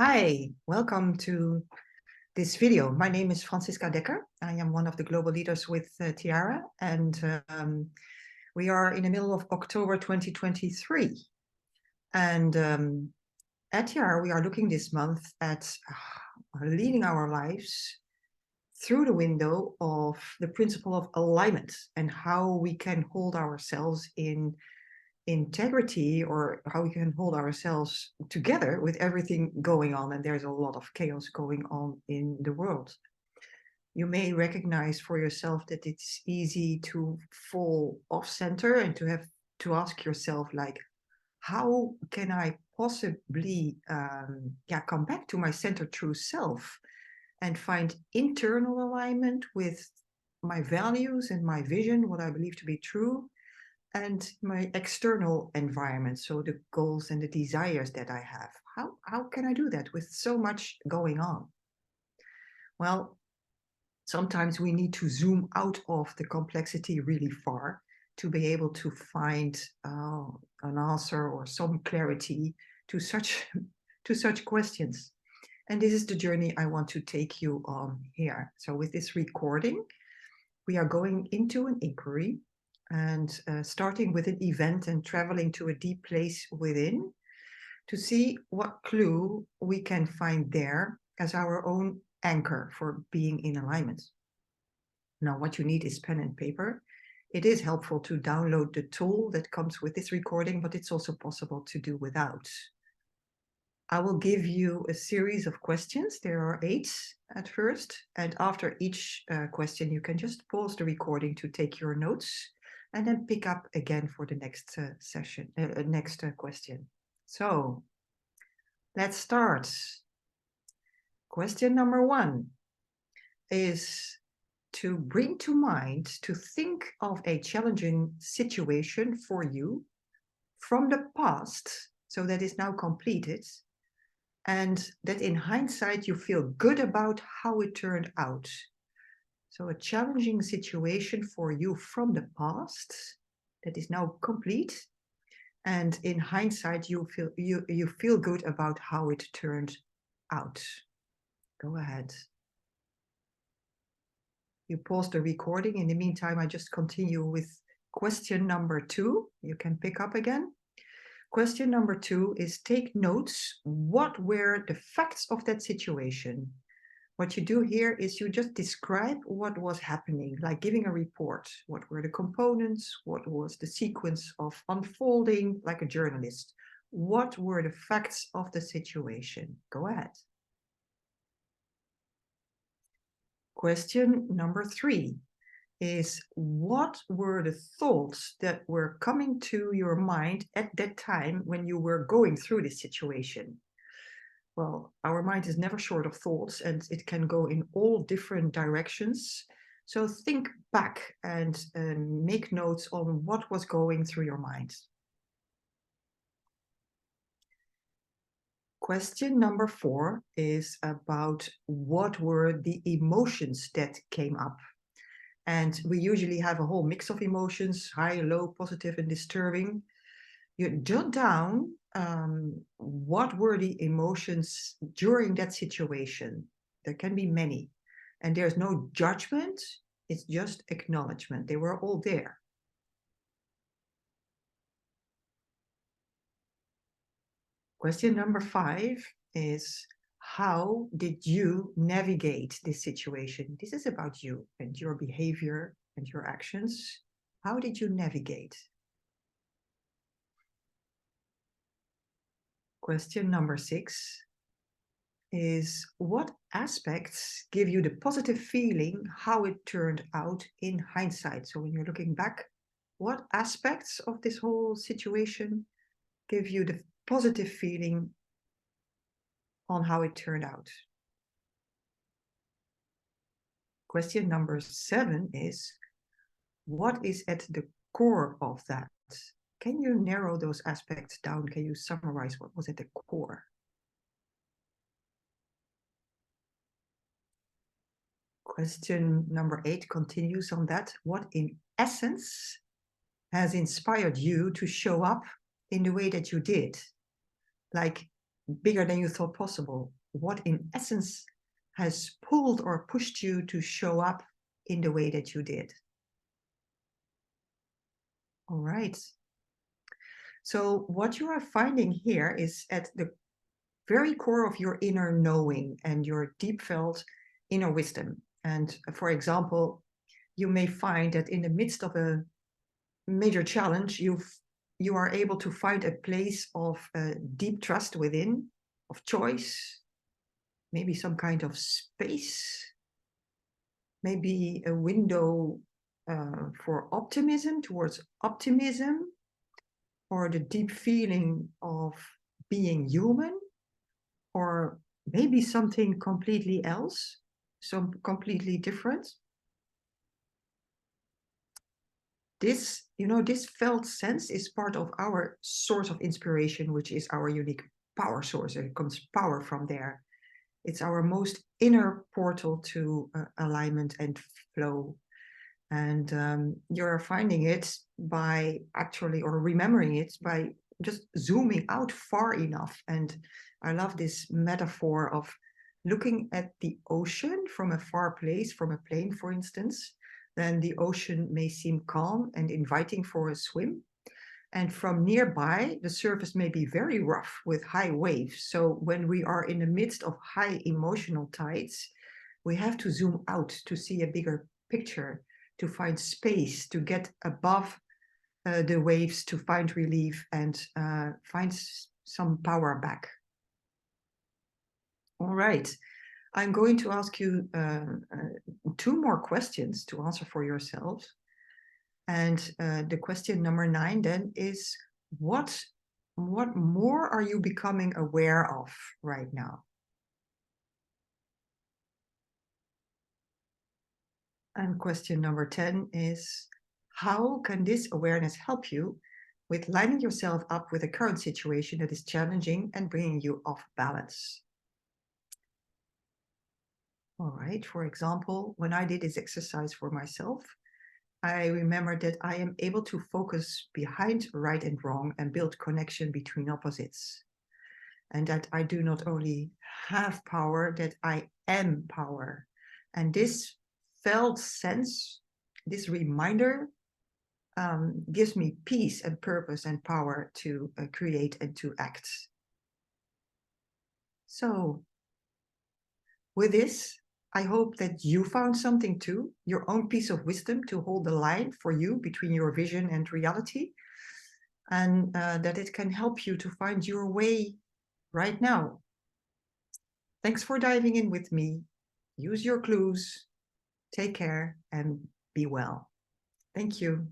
Hi, welcome to this video. My name is Franziska Dekker. I am one of the global leaders with Tiara, and we are in the middle of October 2023. And at Tiara, we are looking this month at leading our lives through the window of the principle of alignment and how we can hold ourselves in integrity, or how we can hold ourselves together with everything going on. And there's a lot of chaos going on in the world. You may recognize for yourself that it's easy to fall off center and to have to ask yourself, like, how can I possibly come back to my center true self and find internal alignment with my values and my vision, what I believe to be true, and my external environment, so the goals and the desires that I have. How can I do that with so much going on? Well, sometimes we need to zoom out of the complexity really far to be able to find an answer or some clarity to such questions. And this is the journey I want to take you on here. So with this recording, we are going into an inquiry and starting with an event and traveling to a deep place within to see what clue we can find there as our own anchor for being in alignment. Now, what you need is pen and paper. It is helpful to download the tool that comes with this recording, but it's also possible to do without. I will give you a series of questions. There are 8 at first, and after each question, you can just pause the recording to take your notes and then pick up again for the next question. So let's start. Question number 1 is to bring to mind, to think of a challenging situation for you from the past, so that is now completed, and that in hindsight you feel good about how it turned out. So a challenging situation for you from the past that is now complete, and in hindsight you feel good about how it turned out. Go ahead. You pause the recording. In the meantime, I just continue with question number 2. You can pick up again. Question number 2 is take notes. What were the facts of that situation? What you do here is you just describe what was happening, like giving a report. What were the components? What was the sequence of unfolding, like a journalist? What were the facts of the situation? Go ahead. Question number 3 is, what were the thoughts that were coming to your mind at that time when you were going through this situation? Well, our mind is never short of thoughts, and it can go in all different directions. So think back and make notes on what was going through your mind. Question number 4 is about what were the emotions that came up. And we usually have a whole mix of emotions, high, low, positive, and disturbing. You jot down what were the emotions during that situation. There can be many. And there's no judgment, it's just acknowledgement. They were all there. Question number 5 is, how did you navigate this situation? This is about you and your behavior and your actions. How did you navigate? Question number 6 is, what aspects give you the positive feeling how it turned out in hindsight? So when you're looking back, what aspects of this whole situation give you the positive feeling on how it turned out? Question number 7 is, what is at the core of that? Can you narrow those aspects down? Can you summarize what was at the core? Question number 8 continues on that. What in essence has inspired you to show up in the way that you did? Like, bigger than you thought possible? What in essence has pulled or pushed you to show up in the way that you did? All right. So what you are finding here is at the very core of your inner knowing and your deep felt inner wisdom. And for example, you may find that in the midst of a major challenge, you are able to find a place of deep trust within, of choice, maybe some kind of space, maybe a window for optimism, towards optimism, or the deep feeling of being human, or maybe something completely else, some completely different. This, this felt sense is part of our source of inspiration, which is our unique power source. It comes power from there. It's our most inner portal to alignment and flow. And you're finding it by actually, or remembering it by just zooming out far enough. And I love this metaphor of looking at the ocean from a far place, from a plane, for instance. Then the ocean may seem calm and inviting for a swim. And from nearby, the surface may be very rough with high waves. So when we are in the midst of high emotional tides, we have to zoom out to see a bigger picture, to find space, to get above the waves, to find relief and find some power back. All right. I'm going to ask you 2 more questions to answer for yourselves. And the question number 9 then is, what more are you becoming aware of right now? And question number 10 is, how can this awareness help you with lining yourself up with a current situation that is challenging and bringing you off balance? All right, for example, when I did this exercise for myself, I remember that I am able to focus behind right and wrong and build connection between opposites. And that I do not only have power, that I am power. And this felt sense, this reminder, gives me peace and purpose and power to create and to act. So with this, I hope that you found something too, your own piece of wisdom to hold the line for you between your vision and reality, and that it can help you to find your way right now. Thanks for diving in with me. Use your clues, take care, and be well. Thank you.